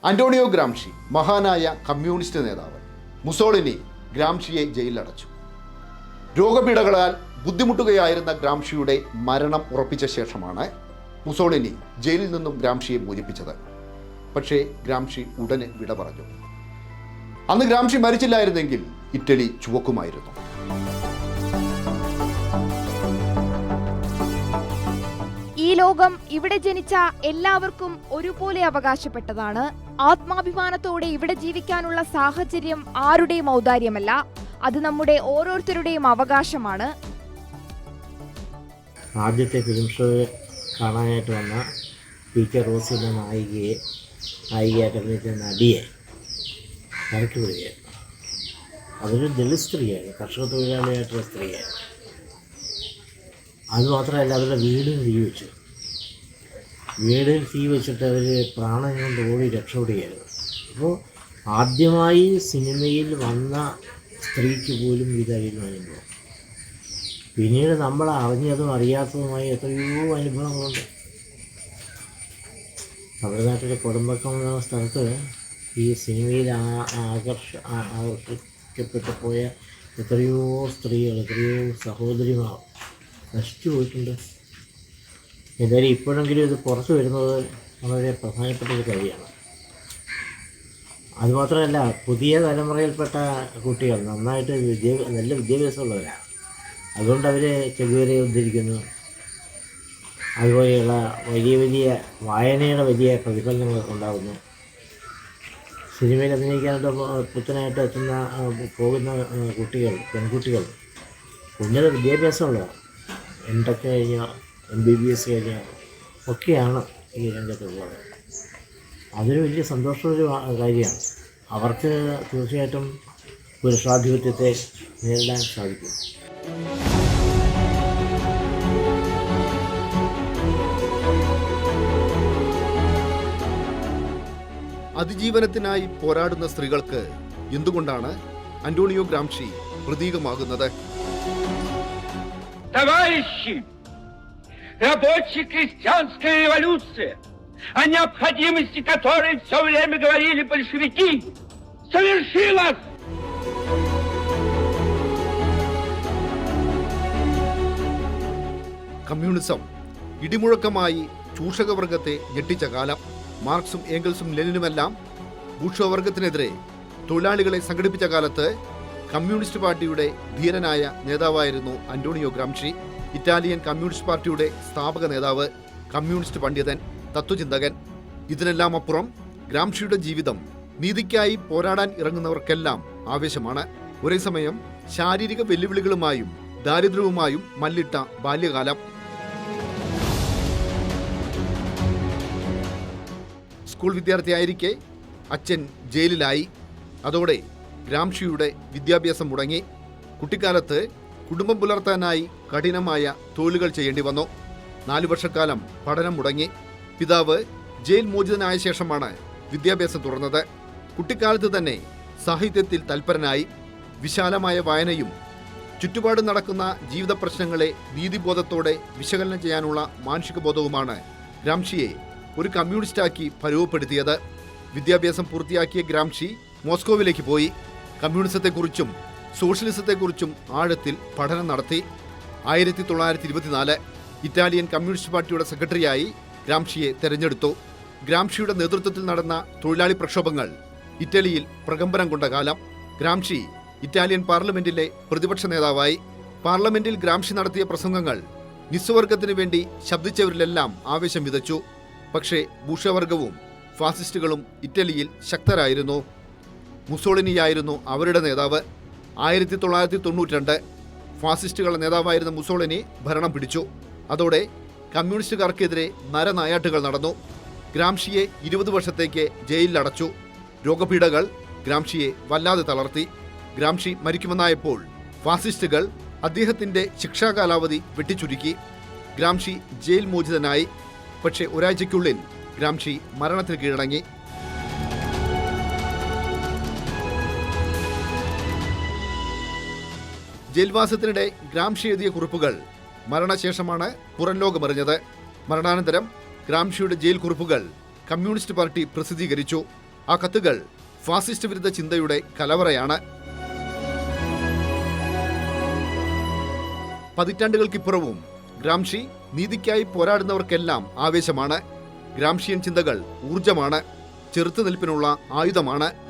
Antonio Gramsci, മഹാനായ communist നേതാവ്. Mussolini ഗ്രാംഷിയെ ജയിലിലടച്ചു. രോഗപീഠകളാൽ ബുദ്ധിമുട്ടുകയായിരുന്ന ഗ്രാംഷിയുടെ മരണം ഉറപ്പിച്ച ശേഷമാണ് മുസോളിനി ജയിലിൽ നിന്നും ഗ്രാംഷിയെ മോചിപ്പിച്ചത്. പക്ഷേ ഗ്രാംഷി ഉടനെ വിട പറഞ്ഞു. അന്ന് ഗ്രാംഷി മരിച്ചില്ലായിരുന്നെങ്കിൽ ഇറ്റലി ചുവക്കുമായിരുന്നു. ഈ ലോകം ഇവിടെ ജനിച്ച എല്ലാവർക്കും ഒരുപോലെ അവകാശപ്പെട്ടതാണ്. ആത്മാഭിമാനത്തോടെ ഇവിടെ ജീവിക്കാനുള്ള സാഹചര്യം ആരുടെയും ഔദാര്യമല്ല, അത് നമ്മുടെ ഓരോരുത്തരുടെയും അവകാശമാണ്. ആദ്യത്തെ ഫിലിം ഷോ കാണാനായിട്ട് വന്ന പി.കെ. റോസി എന്ന നായികയായിട്ട് അഭിനയിച്ച നടിയെ ഇറക്കി വിടുകയായിരുന്നു. അതൊരു ദളിത് സ്ത്രീയായിരുന്നു, കർഷക തൊഴിലാളിയായിട്ടുള്ള സ്ത്രീയായിരുന്നു. അതുമാത്രമല്ല, അവരുടെ വീടിന് തീ വെച്ചു. വീടിന് തീ വെച്ചിട്ട് അവർ പ്രാണൻ കൊണ്ട് ഓടി രക്ഷപ്പെടുകയായിരുന്നു. അപ്പോൾ ആദ്യമായി സിനിമയിൽ വന്ന സ്ത്രീക്ക് പോലും ഇതായിരുന്നു അനുഭവം. പിന്നീട് നമ്മൾ അറിഞ്ഞതും അറിയാത്തതുമായ എത്രയോ അനുഭവങ്ങളുണ്ട്. തമിഴ്നാട്ടിലെ കൊടുമ്പക്കം എന്ന സ്ഥലത്ത് ഈ സിനിമയിൽ ആകർഷിക്കപ്പെട്ടു പോയ എത്രയോ സ്ത്രീകൾ, എത്രയോ സഹോദരിമാർ നശിച്ചു പോയിട്ടുണ്ട്. എന്തായാലും ഇപ്പോഴെങ്കിലും ഇത് പുറത്തു വരുന്നത് വളരെ പ്രധാനപ്പെട്ട ഒരു കാര്യമാണ്. അതുമാത്രമല്ല, പുതിയ തലമുറയിൽപ്പെട്ട കുട്ടികൾ നന്നായിട്ട് നല്ല വിദ്യാഭ്യാസമുള്ളവരാണ്. അതുകൊണ്ട് അവർ ചെഗുവേരയെ ഉദ്ധരിക്കുന്നു. അതുപോലെയുള്ള വലിയ വായനയുടെ വലിയ പ്രതിഫലനങ്ങൾ ഉണ്ടാകുന്നു. സിനിമയിൽ അഭിനയിക്കാനായിട്ട് പുത്തനായിട്ട് പോകുന്ന കുട്ടികൾ, പെൺകുട്ടികൾ ഉന്നത വിദ്യാഭ്യാസമുള്ളതാണ്. എംടെക് കഴിഞ്ഞ MBBS കഴിഞ്ഞ ഒക്കെയാണ് ഈ രംഗത്തുള്ളത്. അതൊരു വലിയ സന്തോഷമുള്ള കാര്യമാണ്. അവർക്ക് തീർച്ചയായിട്ടും പുരുഷാധിപത്യത്തെ നേരിടാൻ സാധിക്കും. അതിജീവനത്തിനായി പോരാടുന്ന സ്ത്രീകൾക്ക് എന്തുകൊണ്ടാണ് അന്റോണിയോ ഗ്രാംഷി പ്രതീകമാകുന്നത്? Товарищи, рабоче-крестьянская революция, о необходимости которой все время говорили большевики, совершилась! കമ്മ്യൂണിസം ഇടിമുഴക്കമായി ചൂഷകവർഗത്തെ ഞെട്ടിച്ച കാലം. മാർക്സും ഏംഗൽസും ലെനിനുമെല്ലാം ബൂർഷ്വാവർഗത്തിനെതിരെ തൊഴിലാളികളെ സംഘടിപ്പിച്ച കാലത്ത് കമ്മ്യൂണിസ്റ്റ് പാർട്ടിയുടെ ധീരനായ നേതാവായിരുന്നു അന്റോണിയോ ഗ്രാംഷി. ഇറ്റാലിയൻ കമ്മ്യൂണിസ്റ്റ് പാർട്ടിയുടെ സ്ഥാപക നേതാവ്, കമ്മ്യൂണിസ്റ്റ് പണ്ഡിതൻ, തത്വചിന്തകൻ. ഇതിനെല്ലാം അപ്പുറം ഗ്രാംഷിയുടെ ജീവിതം നീതിക്കായി പോരാടാൻ ഇറങ്ങുന്നവർക്കെല്ലാം ആവേശമാണ്. ഒരേ സമയം ശാരീരിക വെല്ലുവിളികളുമായും ദാരിദ്ര്യവുമായും മല്ലിട്ട ബാല്യകാലം. സ്കൂൾ വിദ്യാർത്ഥിയായിരിക്കെ അച്ഛൻ ജയിലിലായി. അതോടെ ഗ്രാംഷിയുടെ വിദ്യാഭ്യാസം മുടങ്ങി. കുട്ടിക്കാലത്ത് കുടുംബം പുലർത്താനായി കഠിനമായ തൊഴിലുകൾ ചെയ്യേണ്ടി വന്നു. 4 വർഷക്കാലം പഠനം മുടങ്ങി. പിതാവ് ജയിൽ മോചിതനായ ശേഷമാണ് വിദ്യാഭ്യാസം തുടർന്നത്. കുട്ടിക്കാലത്ത് തന്നെ സാഹിത്യത്തിൽ തൽപരനായി. വിശാലമായ വായനയും ചുറ്റുപാട് നടക്കുന്ന ജീവിത പ്രശ്നങ്ങളെ നീതിബോധത്തോടെ വിശകലനം ചെയ്യാനുള്ള മാനുഷിക ബോധവുമാണ് ഗ്രാംഷിയെ ഒരു കമ്മ്യൂണിസ്റ്റാക്കി പരുവപ്പെടുത്തിയത്. വിദ്യാഭ്യാസം പൂർത്തിയാക്കിയ ഗ്രാംഷി മോസ്കോവിലേക്ക് പോയി. കമ്മ്യൂണിസത്തെക്കുറിച്ചും സോഷ്യലിസത്തെക്കുറിച്ചും ആഴത്തിൽ പഠനം നടത്തി. 1924 ഇറ്റാലിയൻ കമ്മ്യൂണിസ്റ്റ് പാർട്ടിയുടെ സെക്രട്ടറിയായി ഗ്രാംഷിയെ തെരഞ്ഞെടുത്തു. ഗ്രാംഷിയുടെ നേതൃത്വത്തിൽ നടന്ന തൊഴിലാളി പ്രക്ഷോഭങ്ങൾ ഇറ്റലിയിൽ പ്രകമ്പനം കൊണ്ട കാലം. ഗ്രാംഷി ഇറ്റാലിയൻ പാർലമെന്റിലെ പ്രതിപക്ഷ നേതാവായി. പാർലമെന്റിൽ ഗ്രാംഷി നടത്തിയ പ്രസംഗങ്ങൾ നിസ്വവർഗത്തിന് വേണ്ടി ശബ്ദിച്ചവരിലെല്ലാം ആവേശം വിതച്ചു. പക്ഷേ ബൂർഷ്വാവർഗവും ഫാസിസ്റ്റുകളും ഇറ്റലിയിൽ ശക്തരായിരുന്നു. മുസോളിനിയായിരുന്നു അവരുടെ നേതാവ്. 1992 ഫാസിസ്റ്റുകളുടെ നേതാവായിരുന്ന മുസോളിനി ഭരണം പിടിച്ചു. അതോടെ കമ്മ്യൂണിസ്റ്റുകാർക്കെതിരെ നരനായാട്ടുകൾ നടന്നു. ഗ്രാംഷിയെ 20 വർഷത്തേക്ക് ജയിലിലടച്ചു. രോഗപീഠകൾ ഗ്രാംഷിയെ വല്ലാതെ തളർത്തി. ഗ്രാംഷി മരിക്കുമെന്നായപ്പോൾ ഫാസിസ്റ്റുകൾ അദ്ദേഹത്തിന്റെ ശിക്ഷാകാലാവധി വെട്ടിച്ചുരുക്കി. Gramsci jail മോചിതനായി. പക്ഷേ ഒരാഴ്ചയ്ക്കുള്ളിൽ ഗ്രാംഷി മരണത്തിന് കീഴടങ്ങി. ജയിൽവാസത്തിനിടെ ഗ്രാംഷി എഴുതിയ കുറിപ്പുകൾ മരണശേഷമാണ് പുറം ലോകമറിഞ്ഞത്. മരണാനന്തരം ഗ്രാംഷിയുടെ ജയിൽ കുറിപ്പുകൾ കമ്മ്യൂണിസ്റ്റ് പാർട്ടി പ്രസിദ്ധീകരിച്ചു. ആ കത്തുകൾ ഫാസിസ്റ്റ് വിരുദ്ധ ചിന്തയുടെ കലവറയാണ്. പതിറ്റാണ്ടുകൾക്കിപ്പുറവും ഗ്രാംഷി നീതിക്കായി പോരാടുന്നവർക്കെല്ലാം ആവേശമാണ്. ഗ്രാംഷിയൻ ചിന്തകൾ ഊർജമാണ്, ചെറുത്തുനിൽപ്പിനുള്ള ആയുധമാണ്.